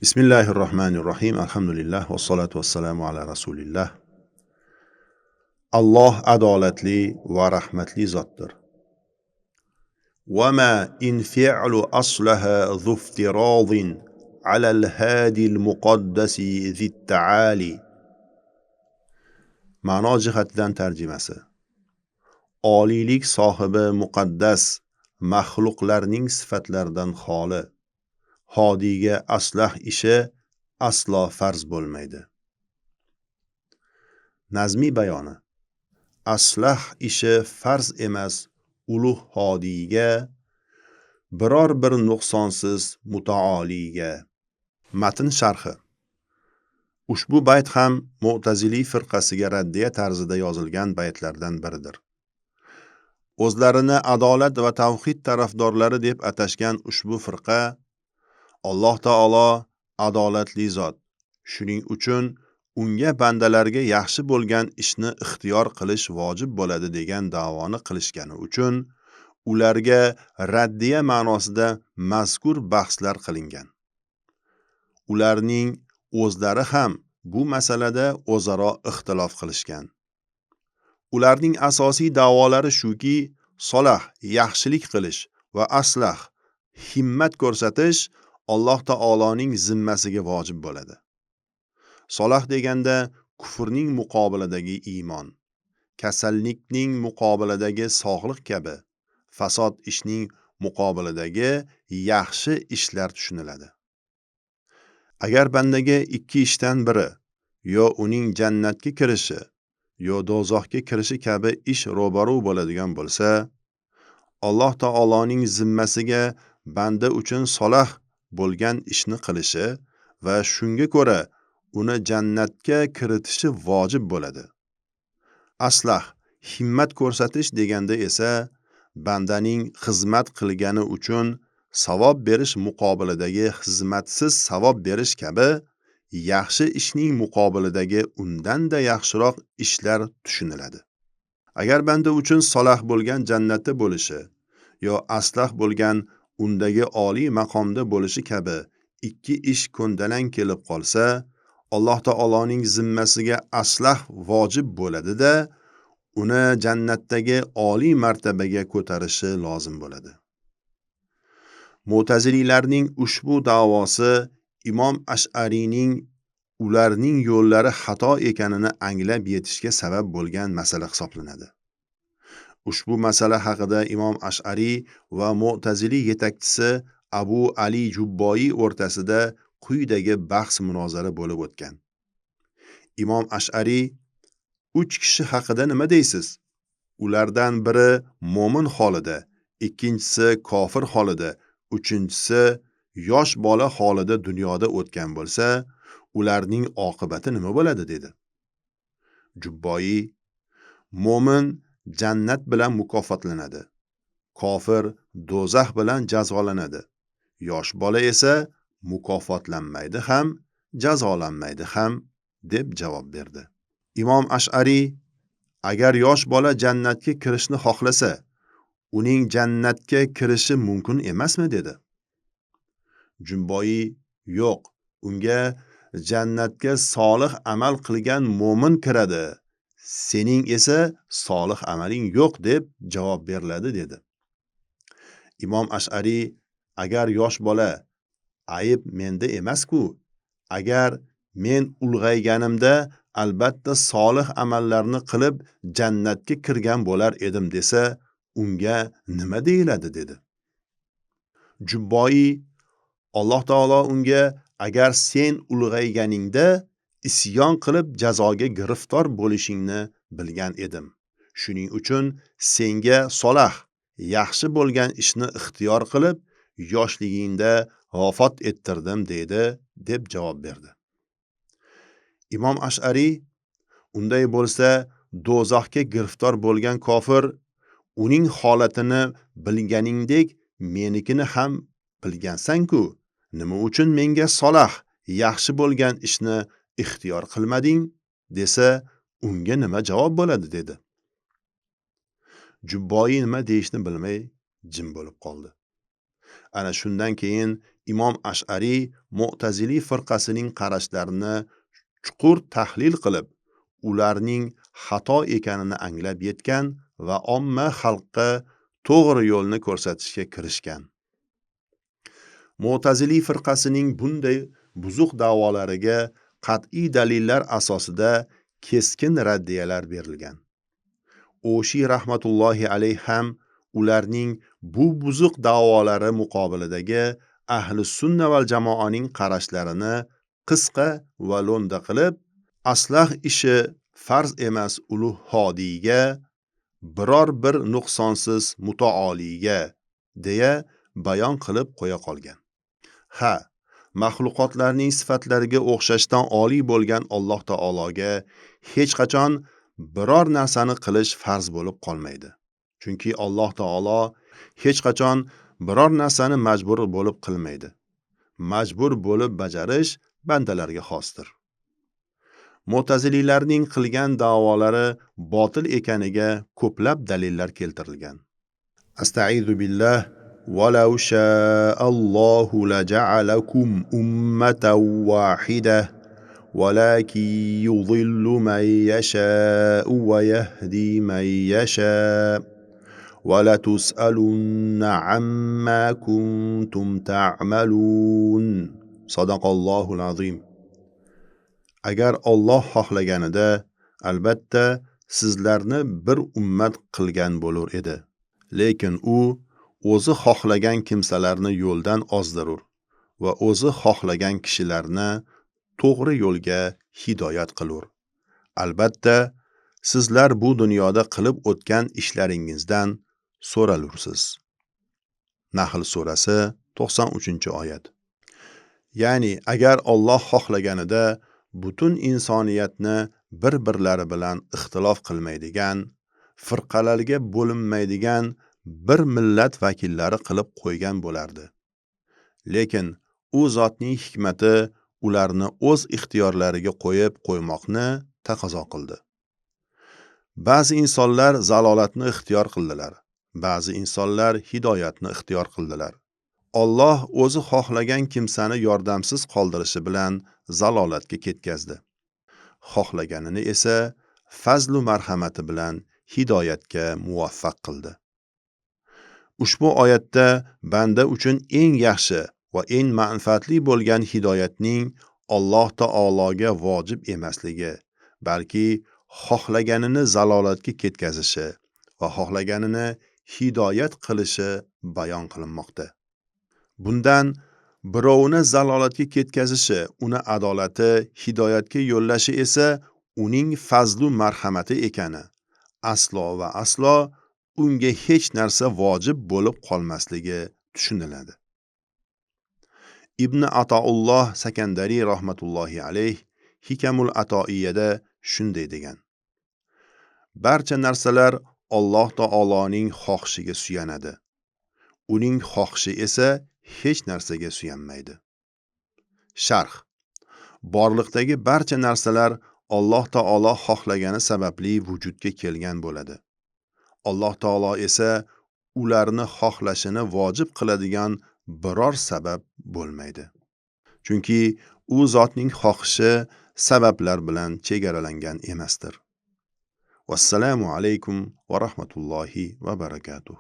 Bismillahirrohmanirrohim. Alhamdulillah va salatu vassalamu ala rasulillah. Alloh adolatli va rahmatli zotdir. وما إن فعل أصلها ذو افتراض على الهادي المقدس ذي التعالي. Ma'no jihatidan tarjimasi. Oliylik sohibi muqaddas maxluqlarning sifatlaridan xoli. Hodiyga aslah ishi aslo farz bo'lmaydi. Nazmiy bayoni. Aslah ishi farz emas ulug' hodiyga, biror bir nuqsonsiz mutaoliga. Matn sharhi. Ushbu bayt ham Mu'tazili firqasiga raddiya tarzida yozilgan baytlardan biridir. O'zlarini adolat va tavhid tarafdorlari deb atashgan ushbu firqa Alloh taolo adolatli zot, shuning uchun unga bandalarga yaxshi bo'lgan ishni ixtiyor qilish vojib bo'ladi degan da'voni qilishgani uchun ularga raddiya ma'nosida mazkur bahslar qilingan. Ularning o'zlari ham bu masalada o'zaro ixtilof qilishgan. Ularning asosiy da'volari shuki, solah yaxshilik qilish va aslah himmat ko'rsatish Alloh taoloning zimmasiga vojib bo'ladi. Solah deganda kufrning muqobiladagi iymon, kasallikning muqobiladagi sog'liq kabi fasod ishning muqobiladagi yaxshi ishlar tushuniladi. Agar bandaga ikki ishdan biri, yo uning jannatga kirishi, yo do'zaxga kirishi kabi ish ro'baru bo'ladigan bo'lsa, Alloh taoloning zimmasiga banda uchun solah bo'lgan ishni qilishi va shunga ko'ra uni jannatga kiritishi vojib bo'ladi. Aslah himmat ko'rsatish deganda esa bandaning xizmat qilgani uchun savob berish muqobiladagi xizmatsiz savob berish kabi yaxshi ishning muqobiladagi undanda yaxshiroq ishlar tushuniladi. Agar banda uchun solah bo'lgan jannatda bo'lishi yo aslah bo'lgan undagi oliy maqomda bo'lishi kabi ikki ish ko'ndalang kelib qolsa, Alloh taoloning zimmasiga aslah vojib bo'ladi-da, uni jannatdagi oliy martabaga ko'tarishi lozim bo'ladi. Mu'tazililarning ushbu da'vosi Imom Ash'ariyning ularning yo'llari xato ekanini anglab yetishga sabab bo'lgan masala hisoblanadi. Ushbu masala haqida Imom Ash'ariy va Mu'tazili yetakchisi Abu Ali Jubboyi o'rtasida quyidagi bahs munozara bo'lib o'tgan. Imom Ash'ariy: 3 kishi haqida nima deysiz? Ulardan biri mo'min holida, ikkinchisi kofir holida, uchinchisi yosh bola holida dunyoda o'tgan bo'lsa, ularning oqibati nima bo'ladi dedi. Jubboyi: mo'min jannat bilan mukofotlanadi, kofir do'zax bilan jazolanadi, yosh bola esa mukofotlanmaydi ham, jazolanmaydi ham deb javob berdi. Imom Ash'ariy: agar yosh bola jannatga kirishni xohlasa, uning jannatga kirishi mumkin emasmi dedi. Jubboyi: yo'q, unga jannatga solih amal qilgan mo'min kiradi, sening esa solih amaling yo'q deb javob beriladi dedi. Imom Ash'ariy: agar yosh bola ayb menda emas-ku, agar men ulg'ayganimda albatta solih amallarni qilib jannatga kirgan bo'lar edim desa, unga nima deyiladi dedi. Jubboyi: Alloh taolo unga agar sen ulg'ayganingda isyon qilib jazoga giriftor bo'lishingni bilgan edim. Shuning uchun senga solah, yaxshi bo'lgan ishni ixtiyor qilib, yoshligingda vafot ettirdim deydi deb javob berdi. Imom Ash'ariy: unday bo'lsa, do'zaxga giriftor bo'lgan kofir uning holatini bilganingdek menikini ham bilgansan-ku, nima uchun menga solah, yaxshi bo'lgan ishni ixtiyor qilmading desa, unga nima javob bo'ladi dedi. Jubboyi nima deyishni bilmay jim bo'lib qoldi. Ana shundan keyin Imom Ash'ari Mu'tazili firqasining qarashlarini chuqur tahlil qilib, ularning xato ekanini anglab yetgan va omma xalqqa to'g'ri yo'lni ko'rsatishga kirishgan. Mu'tazili firqasining bunday buzuq da'volariga qat'iy dalillar asosida keskin raddiyalar berilgan. O'shi rahmatullohi alayhi ham ularning bu buzuq da'volari muqobilidagi ahli sunna val jamoaning qarashlarini qisqa va lo'nda qilib, aslah ishi farz emas ulug' hodiyga, biror bir nuqsonsiz mutaoliyga deya bayon qilib qo'ya qolgan. Ha, maxluqotlarning sifatlariga o'xshashdan oliy bo'lgan Alloh taologa hech qachon biror narsani qilish farz bo'lib qolmaydi. Chunki Alloh taolo hech qachon biror narsani majbur bo'lib qilmaydi. Majbur bo'lib bajarish bandalarga xosdir. Mu'tazililarning qilgan da'volari botil ekaniga ko'plab dalillar keltirilgan. Astaizu billah. وَلَوْ شَاءَ اللَّهُ لَجَعَلَكُمْ أُمَّةً وَاحِدَةً وَلَكِنْ يُضِلُّ مَنْ يَشَاءُ وَيَهْدِي مَنْ يَشَاءُ وَلَتُسْأَلُنَّ عَمَّا كُنْتُمْ تَعْمَلُونَ. Sadaqallahul azim. Agar Alloh xohlaganida albatta sizlarni bir ummat qilgan bo'lar edi. Lekin u o'zi xohlagan kimsalarni yo'ldan ozdirur va o'zi xohlagan kishilarni to'g'ri yo'lga hidoyat qilur. Albatta, sizlar bu dunyoda qilib o'tgan ishlaringizdan so'ralursiz. Nahl surasi 93-oyat. Ya'ni agar Alloh xohlaganida butun insoniyatni bir-birlari bilan ixtilof qilmaydigan, firqalarga bo'linmaydigan bir millat vakillari qilib qo'ygan bo'lardi. Lekin u zotning hikmati ularni o'z ixtiyorlariga qo'yib qo'ymoqni taqozo qildi. Ba'zi insonlar zalolatni ixtiyor qildilar, ba'zi insonlar hidoyatni ixtiyor qildilar. Alloh o'zi xohlagan kimsani yordamsiz qoldirishi bilan zalolatga ketkazdi. Xohlaganini esa fazlu marhamati bilan hidoyatga muvaffaq qildi. Ushbu oyatda banda uchun eng yaxshi va eng manfaatli bo'lgan hidoyatning Alloh taologa vojib emasligi, balki xohlaganini zalolatga ketkazishi va xohlaganini hidoyat qilishi bayon qilinmoqda. Bundan birovni zalolatga ketkazishi, uni adolati, hidoyatga yo'llashi esa uning fazlu marhamati ekani, aslo va aslo unga hech narsa vojib bo'lib qolmasligi tushuniladi. Ibn Atoulloh Sakandari rahmatullohi alayh Hikamul Atoiyada shunday degan: barcha narsalar Alloh taoloning xohishiga suyanadi. Uning xohishi esa hech narsaga suyanmaydi. Sharh: borliqdagi barcha narsalar Alloh taolo xohlagani sababli vujudga kelgan bo'ladi. Alloh taolo esa ularni xohlashini vojib qiladigan biror sabab bo'lmaydi. Chunki u zotning xohishi sabablar bilan chegaralangan emasdir. Vassalamu alaykum va rahmatullohi va barakatuh.